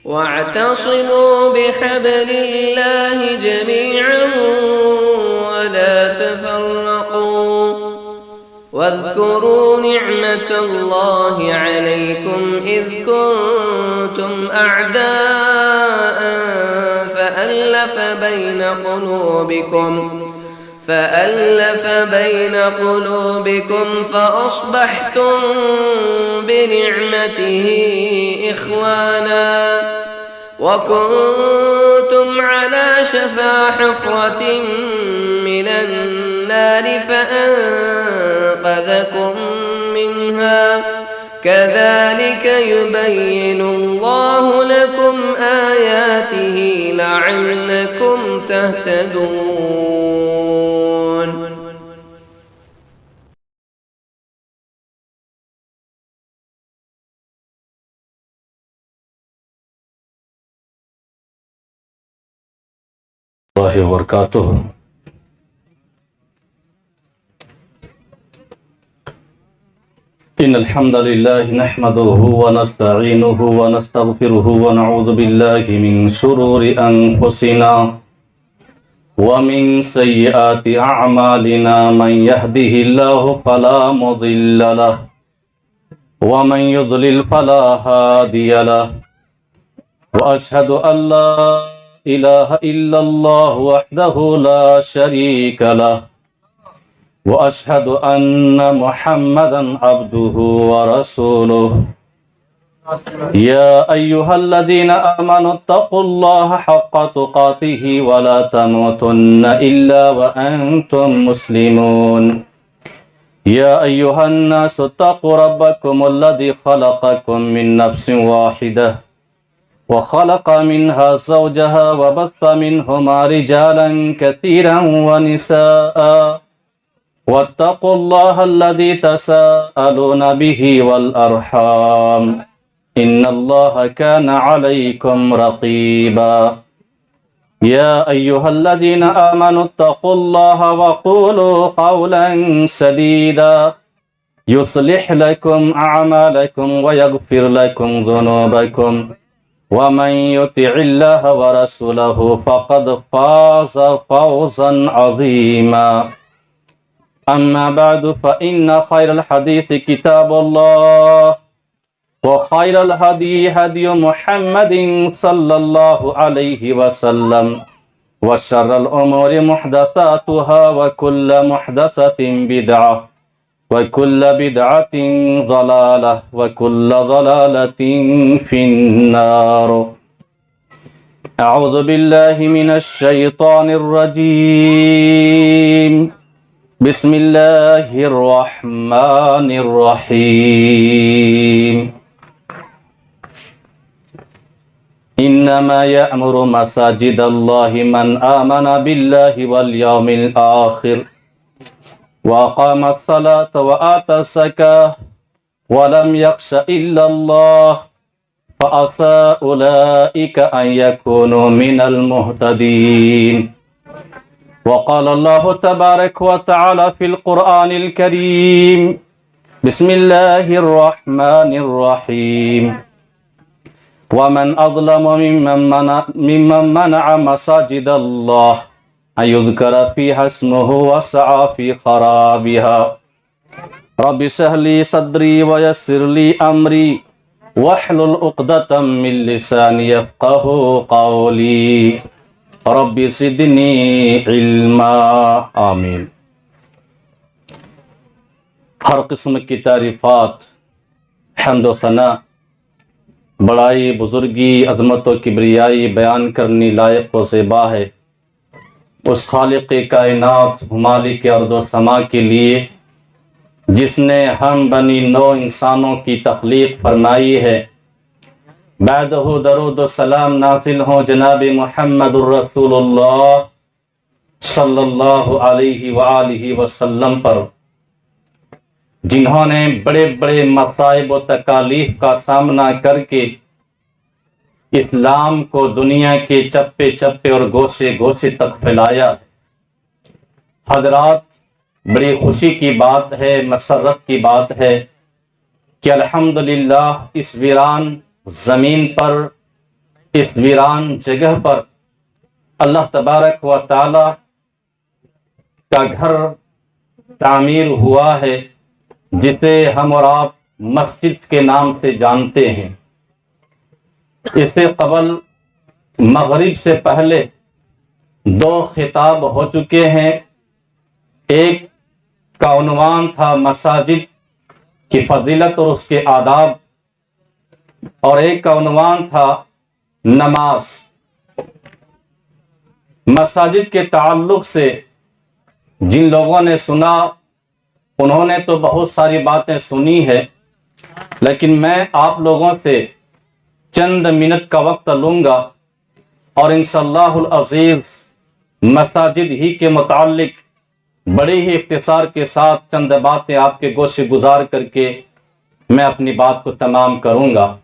واعتصموا بحبل الله جميعا ولا تفرقوا واذكروا نعمة الله عليكم إذ كنتم أعداء فألف بين قلوبكم فأصبحتم بنعمته إخوانا وكنتم على شفا حفرة من النار فأنقذكم منها كذلك يبين الله لكم آياته لعلكم تهتدون. الله وبركاته. إن الحمد لله نحمده ونستعينه ونستغفره ونعوذ بالله من شرور أنفسنا ومن سيئات أعمالنا من يهده الله فلا مضل له ومن يضلل فلا هادي له وأشهد أن لا إله إلا الله وحده لا شريك له وأشهد أن محمدا عبده ورسوله. يا أيها الذين آمنوا اتقوا الله حق تقاته ولا تموتن إلا وأنتم مسلمون. يا أيها الناس اتقوا ربكم الذي خلقكم من نفس واحدة وخلق منها زوجها وبث منهما رجالا كثيرا ونساء واتقوا الله الذي تساءلون به والأرحام إن الله كان عليكم رقيبا. يا أيها الذين آمنوا اتقوا الله وقولوا قولا سديدا يصلح لكم أعمالكم ويغفر لكم ذنوبكم ومن يطع الله ورسوله فقد فاز فوزا عظيما. أما بعد فإن خير الحديث كتاب الله وخير الهدي هدي محمد صلى الله عليه وسلم وشر الأمور محدثاتها وكل محدثة بدعة وكل بدعة ضلالة وكل ضلالة في النار. أعوذ بالله من الشيطان الرجيم. بسم الله الرحمن الرحيم. إنما يأمر مساجد الله من آمن بالله واليوم الآخر وأقام الصلاة وآتى الزكاة ولم يخش إلا الله فعسى أولئك أن يكونوا من المهتدين. وقال الله تبارك وتعالى في القرآن الكريم بسم الله الرحمن الرحيم. ومن أظلم ممن منع مساجد الله أن يذكر فيها اسمه وسعى في خرابها. رب اشرح لي صدري ويسر لي أمري واحلل عقدة من لساني يفقهوا قولي رب زدنی علما آمین. ہر قسم کی تعریفات، حمد و ثنا، بڑائی، بزرگی، عظمت و کبریائی بیان کرنی لائق و زیبا ہے اس خالق کائنات مالک ارض و سما کے لیے جس نے ہم بنی نو انسانوں کی تخلیق فرمائی ہے. بعدہ درود و سلام نازل ہوں جناب محمد الرسول اللہ صلی اللہ علیہ وآلہ وسلم پر، جنہوں نے بڑے بڑے مصائب و تکالیف کا سامنا کر کے اسلام کو دنیا کے چپے چپے اور گوشے گوشے تک پھیلایا. حضرات، بڑی خوشی کی بات ہے، مسرت کی بات ہے کہ الحمدللہ اس ویران زمین پر اس ویران جگہ پر اللہ تبارک و تعالی کا گھر تعمیر ہوا ہے، جسے ہم اور آپ مسجد کے نام سے جانتے ہیں۔ اس سے قبل مغرب سے پہلے 2 خطاب ہو چکے ہیں۔ ایک کا عنوان تھا مساجد کی فضیلت اور اس کے آداب، اور ایک کا عنوان تھا نماز۔ مساجد کے تعلق سے جن لوگوں نے سنا انہوں نے تو بہت ساری باتیں سنی ہے، لیکن میں آپ لوگوں سے چند منٹ کا وقت لوں گا اور انشاءاللہ العزیز مساجد ہی کے متعلق بڑے ہی اختصار کے ساتھ چند باتیں آپ کے گوش گزار کر کے میں اپنی بات کو تمام کروں گا۔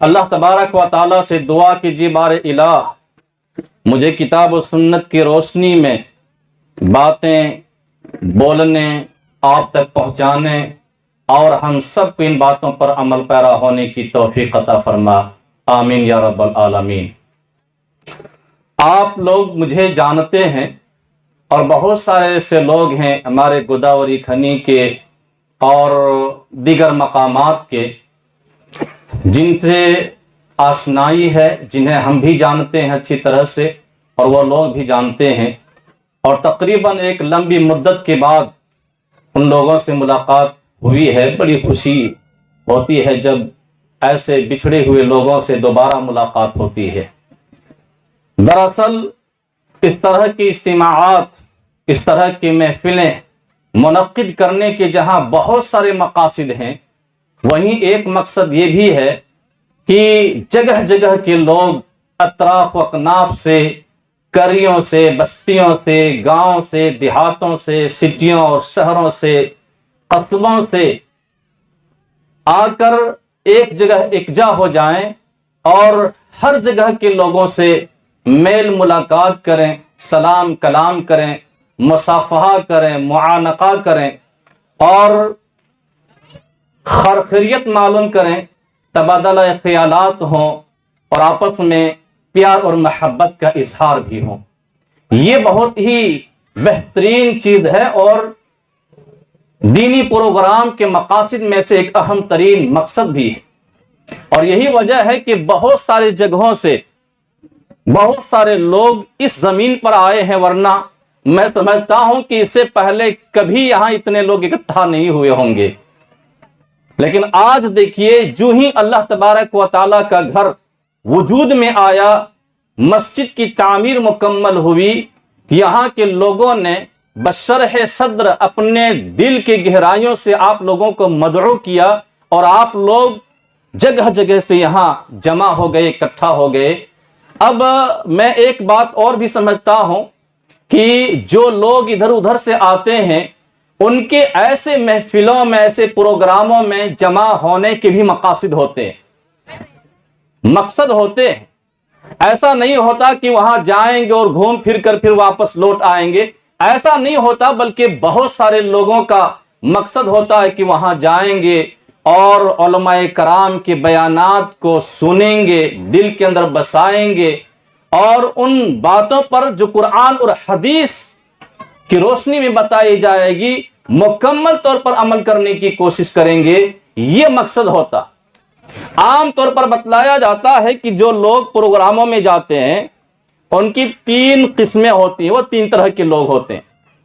اللہ تبارک و تعالیٰ سے دعا کیجیے بار الہ مجھے کتاب و سنت کی روشنی میں باتیں بولنے، آپ تک پہنچانے اور ہم سب کو ان باتوں پر عمل پیرا ہونے کی توفیق عطا فرما، آمین یا رب العالمین۔ آپ لوگ مجھے جانتے ہیں اور بہت سارے ایسے لوگ ہیں ہمارے گوداوری کھنی کے اور دیگر مقامات کے جن سے آشنائی ہے، جنہیں ہم بھی جانتے ہیں اچھی طرح سے اور وہ لوگ بھی جانتے ہیں، اور تقریباً ایک لمبی مدت کے بعد ان لوگوں سے ملاقات ہوئی ہے۔ بڑی خوشی ہوتی ہے جب ایسے بچھڑے ہوئے لوگوں سے دوبارہ ملاقات ہوتی ہے۔ دراصل اس طرح کی اجتماعات، اس طرح کی محفلیں منعقد کرنے کے جہاں بہت سارے مقاصد ہیں، وہیں ایک مقصد یہ بھی ہے کہ جگہ جگہ کے لوگ اطراف و اکناف سے، قریوں سے، بستیوں سے، گاؤں سے، دیہاتوں سے، سٹیوں اور شہروں سے، قصبوں سے آ کر ایک جگہ اکجا ہو جائیں اور ہر جگہ کے لوگوں سے میل ملاقات کریں، سلام کلام کریں، مصافحہ کریں، معانقہ کریں اور خیریت معلوم کریں، تبادلہ خیالات ہوں اور آپس میں پیار اور محبت کا اظہار بھی ہوں۔ یہ بہت ہی بہترین چیز ہے اور دینی پروگرام کے مقاصد میں سے ایک اہم ترین مقصد بھی ہے، اور یہی وجہ ہے کہ بہت سارے جگہوں سے بہت سارے لوگ اس زمین پر آئے ہیں، ورنہ میں سمجھتا ہوں کہ اس سے پہلے کبھی یہاں اتنے لوگ اکٹھا نہیں ہوئے ہوں گے۔ لیکن آج دیکھیے، جو ہی اللہ تبارک و تعالیٰ کا گھر وجود میں آیا، مسجد کی تعمیر مکمل ہوئی، یہاں کے لوگوں نے بشرح صدر اپنے دل کے گہرائیوں سے آپ لوگوں کو مدعو کیا اور آپ لوگ جگہ جگہ سے یہاں جمع ہو گئے، اکٹھا ہو گئے۔ اب میں ایک بات اور بھی سمجھتا ہوں کہ جو لوگ ادھر ادھر سے آتے ہیں ان کے ایسے محفلوں میں، ایسے پروگراموں میں جمع ہونے کے بھی مقاصد ہوتے ہیں، مقصد ہوتے ہیں۔ ایسا نہیں ہوتا کہ وہاں جائیں گے اور گھوم پھر کر پھر واپس لوٹ آئیں گے، ایسا نہیں ہوتا، بلکہ بہت سارے لوگوں کا مقصد ہوتا ہے کہ وہاں جائیں گے اور علماء کرام کے بیانات کو سنیں گے، دل کے اندر بسائیں گے اور ان باتوں پر جو قرآن اور حدیث کی روشنی میں بتائی جائے گی مکمل طور پر عمل کرنے کی کوشش کریں گے۔ یہ مقصد ہوتا۔ عام طور پر بتلایا جاتا ہے کہ جو لوگ پروگراموں میں جاتے ہیں ان کی 3 قسمیں ہوتی ہیں، وہ 3 طرح کے لوگ ہوتے ہیں۔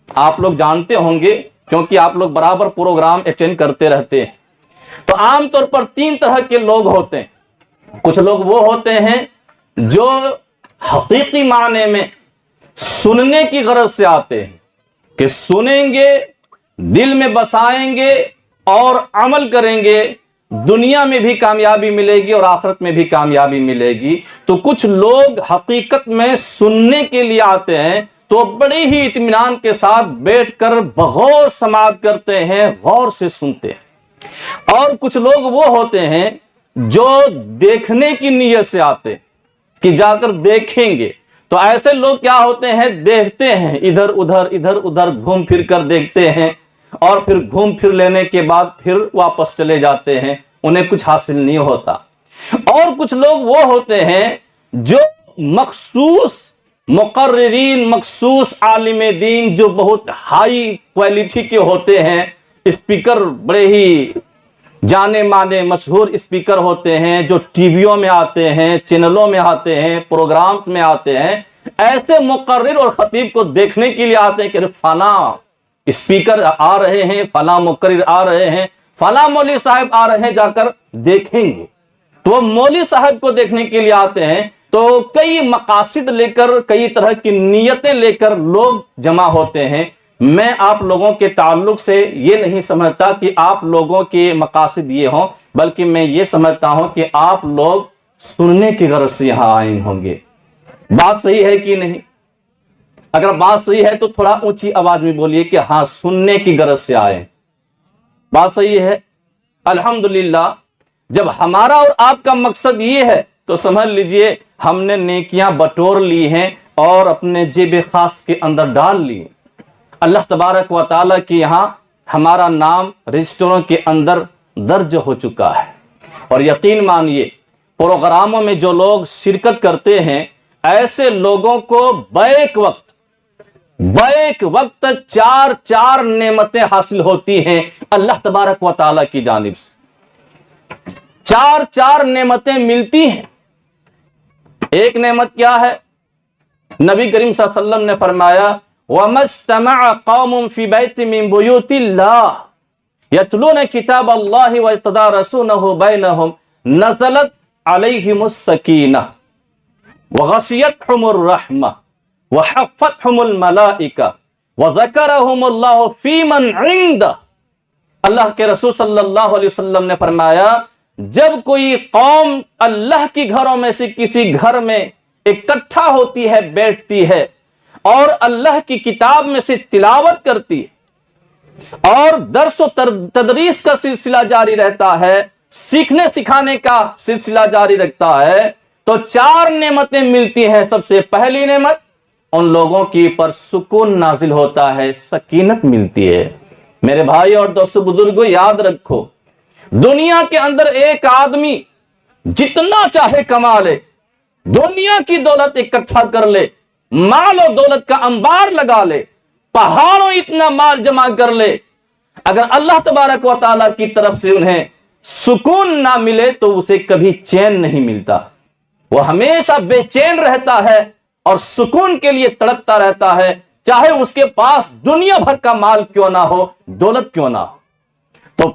آپ لوگ جانتے ہوں گے کیونکہ آپ لوگ برابر پروگرام اٹینڈ کرتے رہتے ہیں۔ تو عام طور پر 3 طرح کے لوگ ہوتے ہیں۔ کچھ لوگ وہ ہوتے ہیں جو حقیقی معنی میں سننے کی غرض سے آتے ہیں کہ سنیں گے، دل میں بسائیں گے اور عمل کریں گے، دنیا میں بھی کامیابی ملے گی اور آخرت میں بھی کامیابی ملے گی۔ تو کچھ لوگ حقیقت میں سننے کے لیے آتے ہیں تو بڑے ہی اطمینان کے ساتھ بیٹھ کر بغور سماعت کرتے ہیں، غور سے سنتے ہیں۔ اور کچھ لوگ وہ ہوتے ہیں جو دیکھنے کی نیت سے آتے ہیں کہ جا کر دیکھیں گے۔ تو ایسے لوگ کیا ہوتے ہیں، دیکھتے ہیں، ادھر ادھر گھوم پھر کر دیکھتے ہیں اور پھر گھوم پھر لینے کے بعد پھر واپس چلے جاتے ہیں، انہیں کچھ حاصل نہیں ہوتا۔ اور کچھ لوگ وہ ہوتے ہیں جو مخصوص مقررین، مخصوص عالم دین جو بہت ہائی کوالٹی کے ہوتے ہیں، اسپیکر بڑے ہی جانے مانے مشہور اسپیکر ہوتے ہیں، جو ٹی ویوں میں آتے ہیں، چینلوں میں آتے ہیں، پروگرامز میں آتے ہیں، ایسے مقرر اور خطیب کو دیکھنے کے لیے آتے ہیں کہ فلاں اسپیکر آ رہے ہیں، فلاں مقرر آ رہے ہیں، فلاں مولوی صاحب آ رہے ہیں، جا کر دیکھیں گے۔ تو وہ مولوی صاحب کو دیکھنے کے لیے آتے ہیں، تو کئی مقاصد لے کر، کئی طرح کی نیتیں لے کر لوگ جمع ہوتے ہیں۔ میں آپ لوگوں کے تعلق سے یہ نہیں سمجھتا کہ آپ لوگوں کے مقاصد یہ ہوں، بلکہ میں یہ سمجھتا ہوں کہ آپ لوگ سننے کی غرض سے یہاں آئے ہوں گے۔ بات صحیح ہے کہ نہیں؟ اگر بات صحیح ہے تو تھوڑا اونچی آواز میں بولیے کہ ہاں سننے کی غرض سے آئے۔ بات صحیح ہے؟ الحمدللہ جب ہمارا اور آپ کا مقصد یہ ہے تو سمجھ لیجئے ہم نے نیکیاں بٹور لی ہیں اور اپنے جیب خاص کے اندر ڈال لی۔ اللہ تبارک و تعالیٰ کی یہاں ہمارا نام رجسٹروں کے اندر درج ہو چکا ہے۔ اور یقین مانیے پروگراموں میں جو لوگ شرکت کرتے ہیں، ایسے لوگوں کو بیک وقت چار نعمتیں حاصل ہوتی ہیں اللہ تبارک و تعالیٰ کی جانب سے۔ چار نعمتیں ملتی ہیں۔ ایک نعمت کیا ہے؟ نبی کریم صلی اللہ علیہ وسلم نے فرمایا وَمَا اجْتَمَعَ قَوْمٌ فِي بَيْتٍ مِّن بُيُوتِ اللَّهِ يَتْلُونَ كِتَابَ اللَّهِ وَيَتَدَارَسُونَهُ بَيْنَهُمْ نَزَلَتْ عَلَيْهِمُ السَّكِينَةُ وَغَشِيَتْهُمُ الرَّحْمَةُ وَحَفَّتْهُمُ الْمَلَائِكَةُ وَذَكَرَهُمُ اللَّهُ فِي مَنْ عِندَهُ۔ اللہ کے رسول صلی اللہ علیہ وسلم نے فرمایا جب کوئی قوم اللہ کی گھروں میں سے کسی گھر میں اکٹھا ہوتی ہے، بیٹھتی ہے اور اللہ کی کتاب میں سے تلاوت کرتی ہے اور درس و تدریس کا سلسلہ جاری رہتا ہے، سیکھنے سکھانے کا سلسلہ جاری رکھتا ہے، تو چار نعمتیں ملتی ہیں۔ سب سے پہلی نعمت ان لوگوں کے اوپر سکون نازل ہوتا ہے، سکینت ملتی ہے۔ میرے بھائی اور دوستو بزرگوں یاد رکھو، دنیا کے اندر ایک آدمی جتنا چاہے کما لے، دنیا کی دولت اکٹھا کر لے، مال و دولت کا انبار لگا لے، پہاڑوں اتنا مال جمع کر لے، اگر اللہ تبارک و تعالیٰ کی طرف سے انہیں سکون نہ ملے تو اسے کبھی چین نہیں ملتا۔ وہ ہمیشہ بے چین رہتا ہے اور سکون کے لیے تڑپتا رہتا ہے، چاہے اس کے پاس دنیا بھر کا مال کیوں نہ ہو، دولت کیوں نہ ہو۔ تو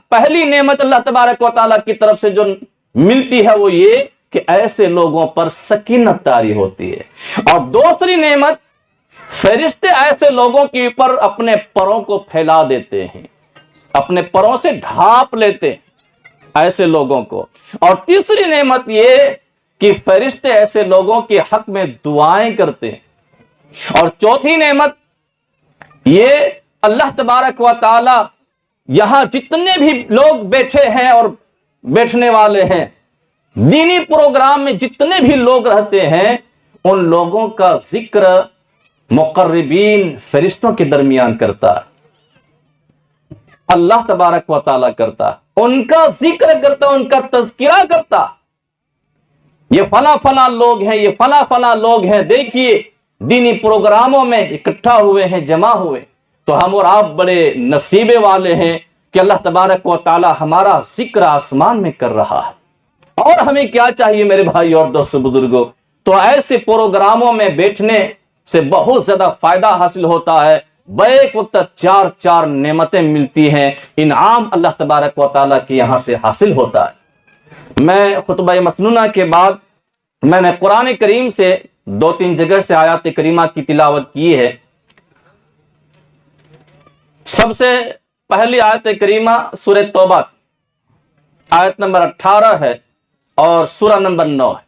پہلی نعمت اللہ تبارک و تعالیٰ کی طرف سے جو ملتی ہے وہ یہ کہ ایسے لوگوں پر سکینت طاری ہوتی ہے۔ اور دوسری نعمت، فرشتے ایسے لوگوں کے اوپر اپنے پروں کو پھیلا دیتے ہیں، اپنے پروں سے ڈھانپ لیتے ہیں ایسے لوگوں کو۔ اور تیسری نعمت یہ کہ فرشتے ایسے لوگوں کے حق میں دعائیں کرتے ہیں۔ اور چوتھی نعمت یہ اللہ تبارک و تعالی یہاں جتنے بھی لوگ بیٹھے ہیں اور بیٹھنے والے ہیں، دینی پروگرام میں جتنے بھی لوگ رہتے ہیں، ان لوگوں کا ذکر مقربین فرشتوں کے درمیان کرتا ہے، اللہ تبارک و تعالی کرتا ہے، ان کا ذکر کرتا، ان کا تذکرہ کرتا، یہ فلاں فلاں لوگ ہیں، یہ فلاں فلاں لوگ ہیں، دیکھیے دینی پروگراموں میں اکٹھا ہوئے ہیں، جمع ہوئے۔ تو ہم اور آپ بڑے نصیبے والے ہیں کہ اللہ تبارک و تعالی ہمارا ذکر آسمان میں کر رہا ہے۔ اور ہمیں کیا چاہیے میرے بھائی اور دوستو بزرگوں؟ تو ایسے پروگراموں میں بیٹھنے سے بہت زیادہ فائدہ حاصل ہوتا ہے، بیک وقت چار نعمتیں ملتی ہیں، انعام اللہ تبارک و تعالیٰ کے یہاں سے حاصل ہوتا ہے۔ میں خطبہ مسنونہ کے بعد میں نے قرآن کریم سے 2-3 جگہ سے آیات کریمہ کی تلاوت کی ہے۔ سب سے پہلی آیت کریمہ سورہ توبہ آیت نمبر 18 ہے اور سورہ نمبر 9 ہے۔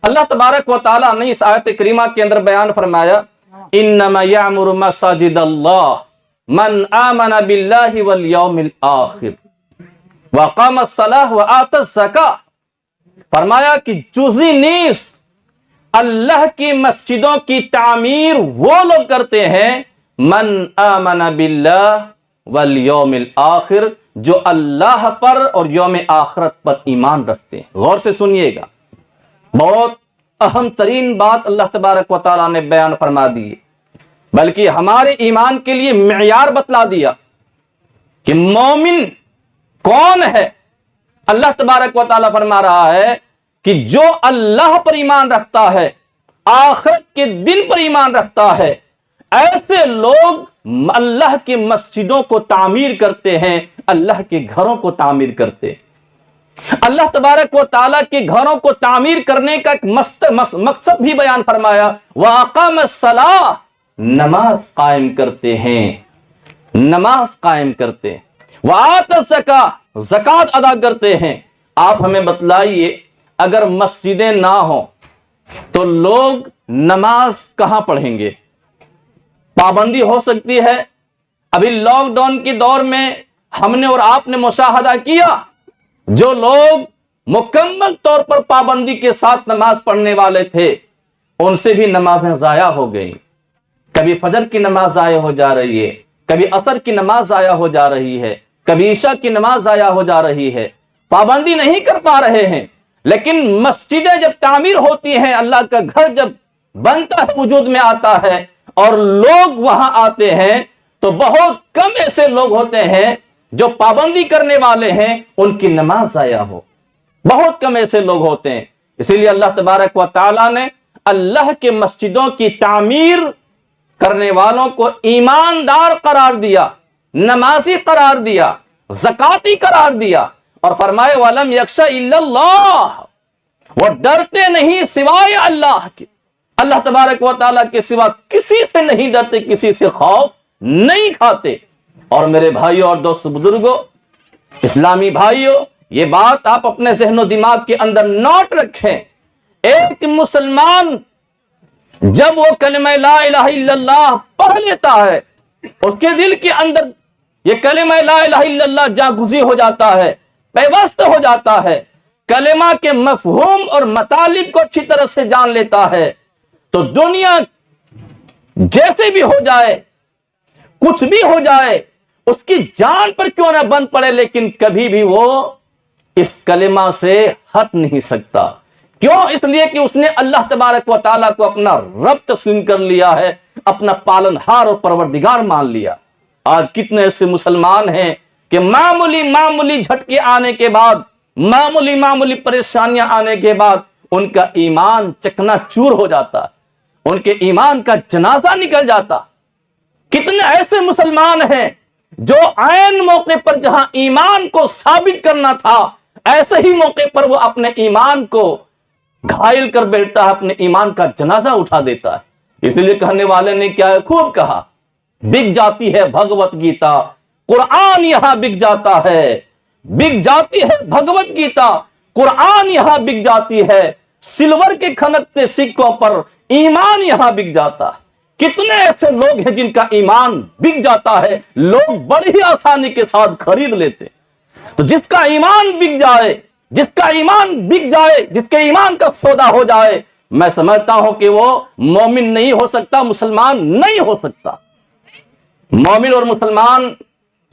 اللہ تبارک و تعالیٰ نے اس آیت کریمہ کے اندر بیان فرمایا انما یعمر مساجد اللہ من آمن باللہ والیوم الآخر وقام الصلاۃ وآت الزکاۃ۔ فرمایا کہ جزی نیست اللہ کی مسجدوں کی تعمیر وہ لوگ کرتے ہیں من آمن باللہ والیوم الآخر، جو اللہ پر اور یوم آخرت پر ایمان رکھتے ہیں۔ غور سے سنیے گا، بہت اہم ترین بات اللہ تبارک و تعالیٰ نے بیان فرما دی، بلکہ ہمارے ایمان کے لیے معیار بتلا دیا کہ مومن کون ہے۔ اللہ تبارک و تعالیٰ فرما رہا ہے کہ جو اللہ پر ایمان رکھتا ہے، آخرت کے دن پر ایمان رکھتا ہے، ایسے لوگ اللہ کی مسجدوں کو تعمیر کرتے ہیں، اللہ کے گھروں کو تعمیر کرتے ہیں۔ اللہ تبارک و تعالیٰ کے گھروں کو تعمیر کرنے کا ایک مقصد بھی بیان فرمایا، وَأَقَامَ الصَّلَاةَ، نماز قائم کرتے ہیں، نماز قائم کرتے ہیں، وَآتَ الزَّكَاةَ، زکوٰۃ ادا کرتے ہیں۔ آپ ہمیں بتلائیے، اگر مسجدیں نہ ہوں تو لوگ نماز کہاں پڑھیں گے؟ پابندی ہو سکتی ہے۔ ابھی لاک ڈاؤن کے دور میں ہم نے اور آپ نے مشاہدہ کیا، جو لوگ مکمل طور پر پابندی کے ساتھ نماز پڑھنے والے تھے، ان سے بھی نمازیں ضائع ہو گئیں۔ کبھی فجر کی نماز ضائع ہو جا رہی ہے، کبھی عصر کی نماز ضائع ہو جا رہی ہے، کبھی عشاء کی نماز ضائع ہو جا رہی ہے۔ پابندی نہیں کر پا رہے ہیں، لیکن مسجدیں جب تعمیر ہوتی ہیں، اللہ کا گھر جب بنتا ہے، وجود میں آتا ہے اور لوگ وہاں آتے ہیں، تو بہت کم ایسے لوگ ہوتے ہیں جو پابندی کرنے والے ہیں، ان کی نماز ضائع ہو۔ بہت کم ایسے لوگ ہوتے ہیں۔ اسی لیے اللہ تبارک و تعالیٰ نے اللہ کے مسجدوں کی تعمیر کرنے والوں کو ایماندار قرار دیا، نمازی قرار دیا، زکاتی قرار دیا، اور فرمائے وَلَمْ يَخْشَ إِلَّا اللَّهُ، وہ ڈرتے نہیں سوائے اللہ کے، اللہ تبارک و تعالیٰ کے سوا کسی سے نہیں ڈرتے، کسی سے خوف نہیں کھاتے۔ اور میرے بھائیوں اور دوست بزرگوں، اسلامی بھائیوں، یہ بات آپ اپنے ذہن و دماغ کے اندر نوٹ رکھیں۔ ایک مسلمان جب وہ کلمہ لا الہ الا اللہ پڑھ لیتا ہے، اس کے دل کے اندر یہ کلمہ لا الہ الا اللہ جاگزی ہو جاتا ہے، پیوست ہو جاتا ہے، کلمہ کے مفہوم اور مطالب کو اچھی طرح سے جان لیتا ہے، تو دنیا جیسے بھی ہو جائے، کچھ بھی ہو جائے، اس کی جان پر کیوں نہ بن پڑے، لیکن کبھی بھی وہ اس کلمہ سے ہٹ نہیں سکتا۔ کیوں؟ اس لیے کہ اس نے اللہ تبارک و تعالیٰ کو اپنا رب تسلیم کر لیا ہے، اپنا پالنہار اور پروردگار مان لیا۔ آج کتنے ایسے مسلمان ہیں کہ معمولی جھٹکے آنے کے بعد، معمولی پریشانیاں آنے کے بعد ان کا ایمان چکنا چور ہو جاتا ہے، ان کے ایمان کا جنازہ نکل جاتا۔ کتنے ایسے مسلمان ہیں جو عین موقع پر جہاں ایمان کو ثابت کرنا تھا، ایسے ہی موقع پر وہ اپنے ایمان کو گھائل کر بیٹھتا ہے، اپنے ایمان کا جنازہ اٹھا دیتا ہے۔ اس لیے کہنے والے نے کیا ہے، خوب کہا، بک جاتی ہے بھگوت گیتا، قرآن یہاں بک جاتا ہے، بک جاتی ہے بھگوت گیتا، قرآن یہاں بک جاتی ہے، سلور کے کھنکتے سکوں پر ایمان یہاں بک جاتا ہے۔ کتنے ایسے لوگ ہیں جن کا ایمان بک جاتا ہے، لوگ بڑی ہی آسانی کے ساتھ خرید لیتے۔ تو جس کا ایمان بک جائے، جس کا ایمان بک جائے، جس کے ایمان کا سودا ہو جائے، میں سمجھتا ہوں کہ وہ مومن نہیں ہو سکتا، مسلمان نہیں ہو سکتا۔ مومن اور مسلمان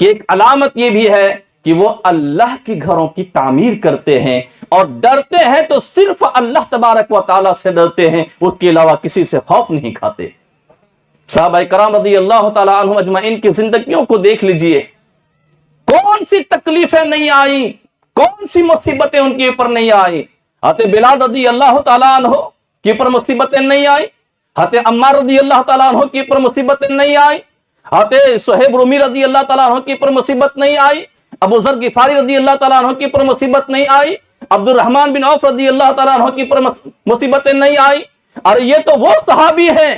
کی ایک علامت یہ بھی ہے کہ وہ اللہ کے گھروں کی تعمیر کرتے ہیں، اور ڈرتے ہیں تو صرف اللہ تبارک و تعالیٰ سے ڈرتے ہیں، اس کے علاوہ کسی سے خوف نہیں کھاتے۔ صحابہ کرام رضی اللہ تعالیٰ عنہم اجمعین کی زندگیوں کو دیکھ لیجئے، کون سی تکلیفیں نہیں آئیں، کون سی مصیبتیں ان کے اوپر نہیں آئیں۔ حضرت بلال رضی اللہ تعالیٰ عنہ کے اوپر مصیبتیں نہیں آئیں، حضرت عمار رضی اللہ تعالیٰ عنہ کے اوپر مصیبتیں نہیں آئیں، حضرت صہیب رومی رضی اللہ تعالیٰ عنہ کے اوپر مصیبت نہیں آئی، ابو ذر غفاری رضی اللہ تعالیٰ عنہ کے اوپر مصیبت نہیں آئی، عبد الرحمن بن عوف رضی اللہ تعالیٰ عنہ کے اوپر مصیبتیں نہیں آئی۔ اور یہ تو وہ صحابی ہیں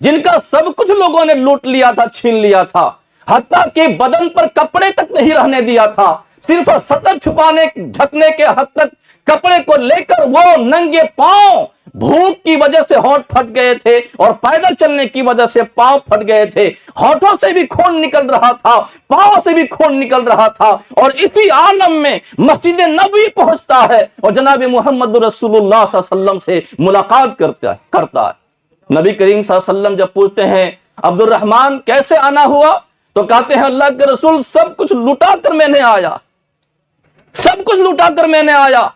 جن کا سب کچھ لوگوں نے لوٹ لیا تھا، چھین لیا تھا، حتیٰ کہ بدن پر کپڑے تک نہیں رہنے دیا تھا، صرف سطر چھپانے ڈھکنے کے حد تک کپڑے کو لے کر وہ ننگے پاؤں، بھوک کی وجہ سے ہونٹ پھٹ گئے تھے اور پیدل چلنے کی وجہ سے پاؤں پھٹ گئے تھے، ہونٹوں سے بھی خون نکل رہا تھا، پاؤں سے بھی خون نکل رہا تھا، اور اسی عالم میں مسجد نبوی پہنچتا ہے اور جناب محمد رسول اللہ صلی اللہ علیہ وسلم سے ملاقات کرتا ہے۔ نبی کریم صلی اللہ علیہ وسلم جب پوچھتے ہیں عبد الرحمن کیسے آنا ہوا، تو کہتے ہیں اللہ کے رسول سب کچھ لٹا کر میں نے آیا، سب کچھ لٹا کر میں نے آیا،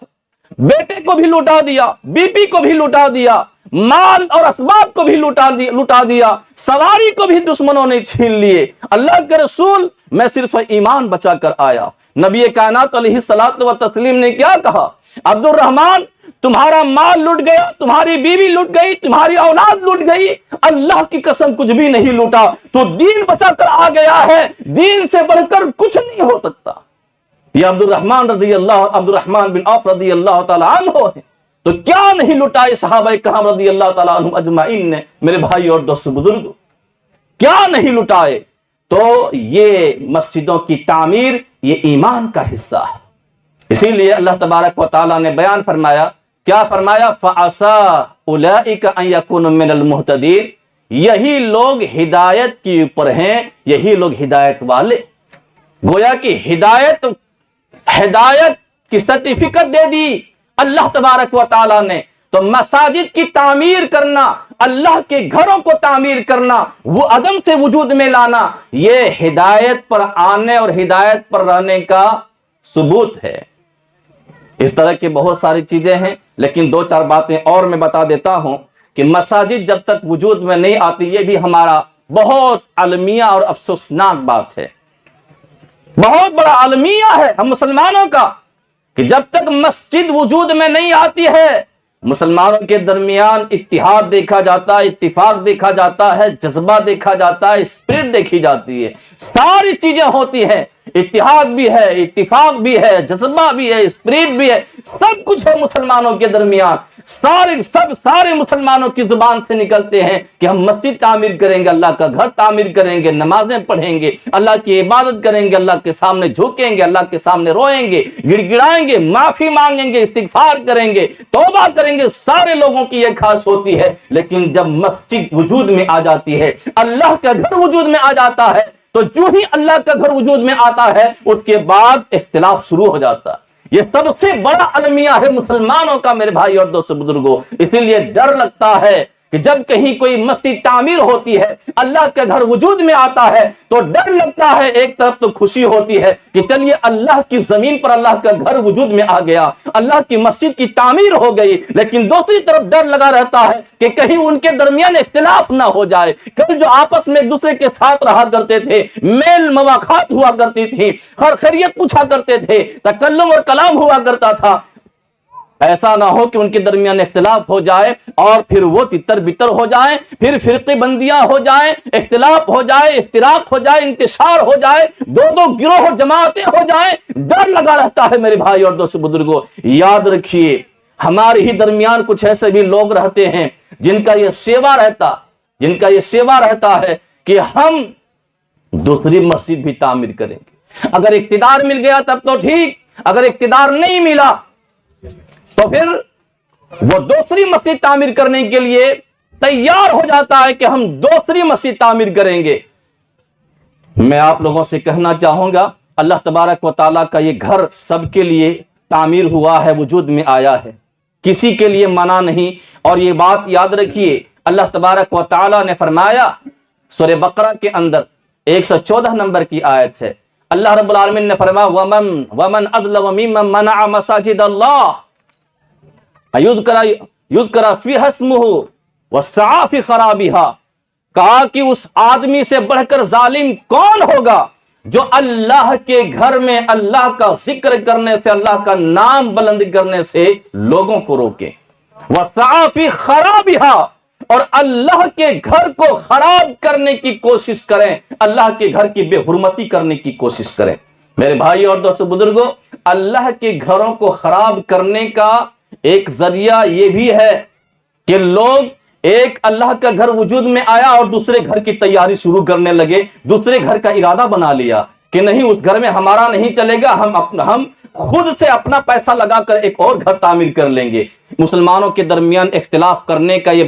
بیٹے کو بھی لٹا دیا، بیوی کو بھی لٹا دیا، مال اور اسباب کو بھی لٹا دیا، سواری کو بھی دشمنوں نے چھین لیے، اللہ کے رسول میں صرف ایمان بچا کر آیا۔ نبی کائنات علیہ الصلوۃ والتسلیم نے کیا کہا؟ عبد الرحمن تمہارا مال لٹ گیا، تمہاری بیوی لٹ گئی، تمہاری اولاد لٹ گئی، اللہ کی قسم کچھ بھی نہیں لوٹا، تو دین بچا کر آ گیا ہے، دین سے بڑھ کر کچھ نہیں ہو سکتا۔ یہ عبد الرحمن بن عوف رضی اللہ تعالی عنہ ہے، تو کیا نہیں لٹائے صحابہ کرام رضی اللہ تعالی عنہم اجمعین نے، میرے بھائی اور دوست بزرگ، کیا نہیں لٹائے؟ تو یہ مسجدوں کی تعمیر یہ ایمان کا حصہ ہے۔ اسی لیے اللہ تبارک و تعالی نے بیان فرمایا، کیا فرمایا؟ فَعَسَىٰ أُولَٰئِكَ أَن يَكُونُوا مِنَ الْمُهْتَدِينَ، یہی لوگ ہدایت کے اوپر ہیں، یہی لوگ ہدایت والے۔ گویا کہ ہدایت کی سرٹیفکیٹ دے دی اللہ تبارک و تعالی نے، تو مساجد کی تعمیر کرنا، اللہ کے گھروں کو تعمیر کرنا، وہ عدم سے وجود میں لانا، یہ ہدایت پر آنے اور ہدایت پر رہنے کا ثبوت ہے۔ اس طرح کی بہت ساری چیزیں ہیں، لیکن دو چار باتیں اور میں بتا دیتا ہوں کہ مساجد جب تک وجود میں نہیں آتی، یہ بھی ہمارا بہت المیہ اور افسوسناک بات ہے، بہت بڑا المیہ ہے ہم مسلمانوں کا، کہ جب تک مسجد وجود میں نہیں آتی ہے، مسلمانوں کے درمیان اتحاد دیکھا جاتا ہے، اتفاق دیکھا جاتا ہے، جذبہ دیکھا جاتا ہے، اسپرٹ دیکھی جاتی ہے، ساری چیزیں ہوتی ہیں، اتحاد بھی ہے، اتفاق بھی ہے، جذبہ بھی ہے، اسپرٹ بھی ہے، سب کچھ ہے مسلمانوں کے درمیان۔ سارے مسلمانوں کی زبان سے نکلتے ہیں کہ ہم مسجد تعمیر کریں گے، اللہ کا گھر تعمیر کریں گے، نمازیں پڑھیں گے، اللہ کی عبادت کریں گے، اللہ کے سامنے جھکیں گے، اللہ کے سامنے روئیں گے، گڑ گڑائیں گے، معافی مانگیں گے، استغفار کریں گے، توبہ کریں گے۔ سارے لوگوں کی یہ خاص ہوتی ہے، لیکن جب مسجد وجود میں آ جاتی ہے، اللہ کا گھر وجود میں آ جاتا ہے، تو جو ہی اللہ کا گھر وجود میں آتا ہے، اس کے بعد اختلاف شروع ہو جاتا ہے۔ یہ سب سے بڑا المیہ ہے مسلمانوں کا، میرے بھائی اور دوست بزرگوں۔ اسی لیے ڈر لگتا ہے کہ جب کہیں کوئی مسجد تعمیر ہوتی ہے، اللہ کا گھر وجود میں آتا ہے، تو ڈر لگتا ہے۔ ایک طرف تو خوشی ہوتی ہے کہ چلیے اللہ کی زمین پر اللہ کا گھر وجود میں آ گیا، اللہ کی مسجد کی تعمیر ہو گئی، لیکن دوسری طرف ڈر لگا رہتا ہے کہ کہیں ان کے درمیان اختلاف نہ ہو جائے۔ کل جو آپس میں ایک دوسرے کے ساتھ رہا کرتے تھے، میل مواخات ہوا کرتی تھی، ہر خیریت پوچھا کرتے تھے، تکلم اور کلام ہوا کرتا تھا، ایسا نہ ہو کہ ان کے درمیان اختلاف ہو جائے اور پھر وہ تتر بتر ہو جائیں، پھر فرقے بندیاں ہو جائیں، اختلاف ہو جائے، افتراق ہو جائے، انتشار ہو جائے، دو گروہ اور جماعتیں ہو جائیں۔ ڈر لگا رہتا ہے میرے بھائی اور دوست بزرگوں۔ یاد رکھیے، ہمارے ہی درمیان کچھ ایسے بھی لوگ رہتے ہیں جن کا یہ سیوا رہتا ہے کہ ہم دوسری مسجد بھی تعمیر کریں گے۔ اگر اقتدار مل گیا تب تو ٹھیک، اگر اقتدار نہیں ملا تو پھر وہ دوسری مسجد تعمیر کرنے کے لیے تیار ہو جاتا ہے کہ ہم دوسری مسجد تعمیر کریں گے۔ میں آپ لوگوں سے کہنا چاہوں گا، اللہ تبارک و تعالیٰ کا یہ گھر سب کے لیے تعمیر ہوا ہے، وجود میں آیا ہے، کسی کے لیے منع نہیں۔ اور یہ بات یاد رکھیے، اللہ تبارک و تعالیٰ نے فرمایا سورہ بقرہ کے اندر 114 نمبر کی آیت ہے، اللہ رب العالمین نے فرمایا وَمَنْ أَظْلَمَ مِمَّن مَنَعَ مَسَاجِدَ اللَّهِ یذکر فیہا اسمہ وَسَعَىٰ فِی خَرَابِہَا، کہا کہ اس آدمی سے بڑھ کر ظالم کون ہوگا جو اللہ کے گھر میں اللہ کا ذکر کرنے سے، اللہ کا نام بلند کرنے سے لوگوں کو روکے، وَسَعَىٰ فِی خَرَابِہَا، اور اللہ کے گھر کو خراب کرنے کی کوشش کریں، اللہ کے گھر کی بے حرمتی کرنے کی کوشش کریں۔ میرے بھائی اور دوستو بزرگوں، اللہ کے گھروں کو خراب کرنے کا ایک ذریعہ یہ بھی ہے کہ لوگ ایک اللہ کا گھر وجود میں آیا اور دوسرے گھر کی تیاری شروع کرنے لگے، دوسرے گھر کا ارادہ بنا لیا کہ نہیں اس گھر میں ہمارا نہیں چلے گا، ہم خود سے اپنا پیسہ لگا کر ایک اور گھر تعمیر کر لیں گے۔ مسلمانوں کے درمیان اختلاف کرنے کا یہ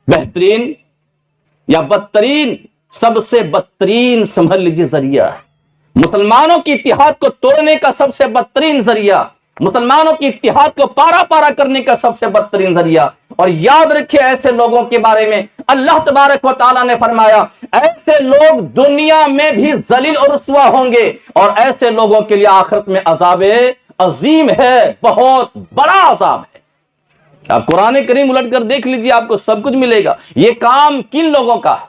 بہترین یا بدترین، سب سے بدترین سمجھ لیجیے ذریعہ ہے۔ مسلمانوں کی اتحاد کو توڑنے کا سب سے بدترین ذریعہ، مسلمانوں کی اتحاد کو پارا پارا کرنے کا سب سے بدترین ذریعہ، اور یاد رکھیے ایسے لوگوں کے بارے میں اللہ تبارک و تعالیٰ نے فرمایا ایسے لوگ دنیا میں بھی ذلیل اور رسوا ہوں گے اور ایسے لوگوں کے لیے آخرت میں عذاب عظیم ہے، بہت بڑا عذاب ہے۔ آپ قرآن کریم الٹ کر دیکھ لیجئے، آپ کو سب کچھ ملے گا۔ یہ کام کن لوگوں کا ہے؟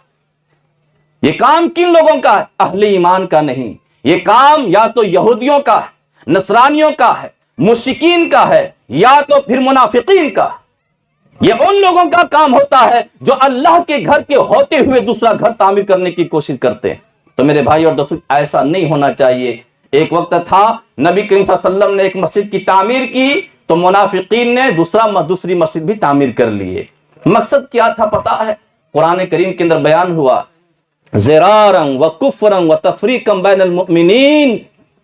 یہ کام کن لوگوں کا ہے؟ اہل ایمان کا نہیں۔ یہ کام یا تو یہودیوں کا ہے، نصرانیوں کا ہے، مشرکین کا ہے، یا تو پھر منافقین کا ہے۔ یہ ان لوگوں کا کام ہوتا ہے جو اللہ کے گھر کے ہوتے ہوئے دوسرا گھر تعمیر کرنے کی کوشش کرتے ہیں۔ تو میرے بھائی اور دوستو، ایسا نہیں ہونا چاہیے۔ ایک وقت تھا نبی کریم صلی اللہ علیہ وسلم نے ایک مسجد کی تعمیر کی تو منافقین نے دوسری مسجد بھی تعمیر کر لیے۔ مقصد کیا تھا پتا ہے؟ قرآن کریم کے اندر بیان ہوا زرارا وکفرا وتفریقا بین المؤمنین۔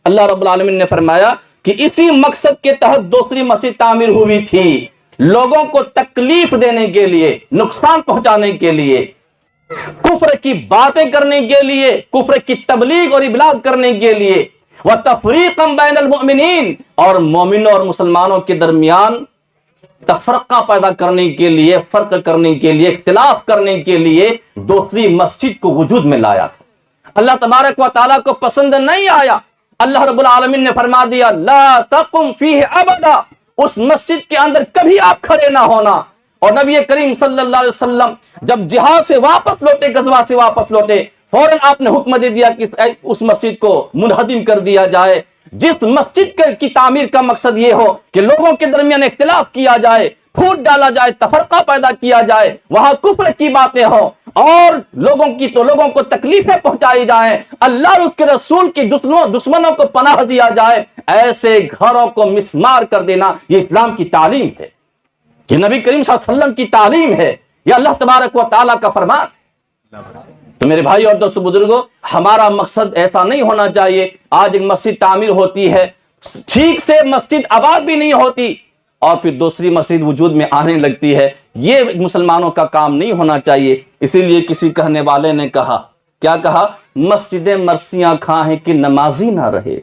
اللہ رب العالمین نے فرمایا کہ اسی مقصد کے تحت دوسری مسجد تعمیر ہوئی تھی، لوگوں کو تکلیف دینے کے لیے، نقصان پہنچانے کے لیے، کفر کی باتیں کرنے کے لیے، کفر کی تبلیغ اور ابلاغ کرنے کے لیے، وَتَفْرِيقًا بَيْنَ الْمُؤْمِنِينَ، اور مومنوں اور مسلمانوں کے درمیان تفرقہ پیدا کرنے کے لیے، فرق کرنے کے لیے، اختلاف کرنے کے لیے دوسری مسجد کو وجود میں لایا تھا۔ اللہ تبارک و تعالیٰ کو پسند نہیں آیا۔ اللہ رب العالمین نے فرما دیا لا تقم فیہ ابدا، اس مسجد کے اندر کبھی آپ کھڑے نہ ہونا۔ اور نبی کریم صلی اللہ علیہ وسلم جب جہاد سے واپس لوٹے، غزوہ سے واپس لوٹے، فوراً آپ نے حکم دے دیا کہ اس مسجد کو منہدم کر دیا جائے۔ جس مسجد کی تعمیر کا مقصد یہ ہو کہ لوگوں کے درمیان اختلاف کیا جائے، پھوٹ ڈالا جائے، تفرقہ پیدا کیا جائے، وہاں کفر کی باتیں ہوں اور لوگوں کو تکلیفیں پہنچائی جائیں، اللہ اور اس کے رسول کی دشمنوں کو پناہ دیا جائے، ایسے گھروں کو مسمار کر دینا یہ اسلام کی تعلیم ہے، یہ نبی کریم صلی اللہ علیہ وسلم کی تعلیم ہے، یہ اللہ تبارک و تعالیٰ کا فرمان ہے۔ تو میرے بھائی اور دوستو بزرگوں، ہمارا مقصد ایسا نہیں ہونا چاہیے آج ایک مسجد تعمیر ہوتی ہے، ٹھیک سے مسجد آباد بھی نہیں ہوتی اور پھر دوسری مسجد وجود میں آنے لگتی ہے۔ یہ مسلمانوں کا کام نہیں ہونا چاہیے۔ اسی لیے کسی کہنے والے نے کہا، کیا کہا؟ مسجدیں مرثیاں کھائیں کہ نمازی نہ رہے،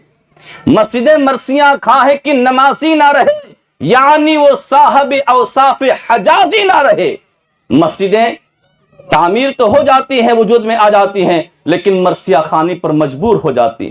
مسجدیں مرثیاں کھائیں کہ نمازی نہ رہے، یعنی وہ صاحب اوصاف حجازی نہ رہے۔ مسجدیں تعمیر تو ہو جاتی ہیں، وجود میں آ جاتی ہیں، لیکن مرثیہ خانی پر مجبور ہو جاتی۔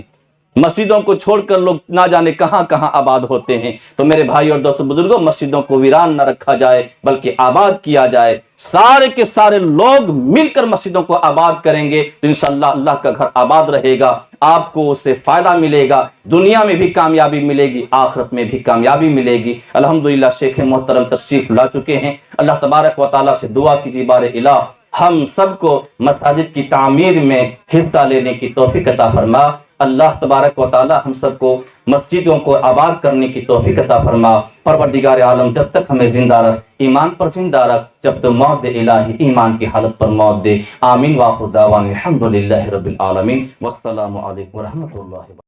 مسجدوں کو چھوڑ کر لوگ نہ جانے کہاں کہاں آباد ہوتے ہیں۔ تو میرے بھائی اور دوستو بزرگوں، مسجدوں کو ویران نہ رکھا جائے بلکہ آباد کیا جائے۔ سارے کے سارے لوگ مل کر مسجدوں کو آباد کریں گے تو انشاءاللہ اللہ کا گھر آباد رہے گا، آپ کو اس سے فائدہ ملے گا، دنیا میں بھی کامیابی ملے گی، آخرت میں بھی کامیابی ملے گی۔ الحمدللہ شیخ محترم تشریف لا چکے ہیں۔ اللہ تبارک و تعالیٰ سے دعا کیجیے بار الہ ہم سب کو مساجد کی تعمیر میں حصہ لینے کی توفیق عطا فرما۔ اللہ تبارک و تعالی ہم سب کو مسجدوں کو آباد کرنے کی توفیق عطا فرما۔ پروردگار عالم جب تک ہمیں زندہ رکھ، ایمان پر زندہ رکھ، جب تک موت دے الہی ایمان کی حالت پر موت دے۔ آمین۔ وآخر دعوانا الحمدللہ رب العالمین۔ والسلام علیکم ورحمۃ اللہ وبرکاتہ۔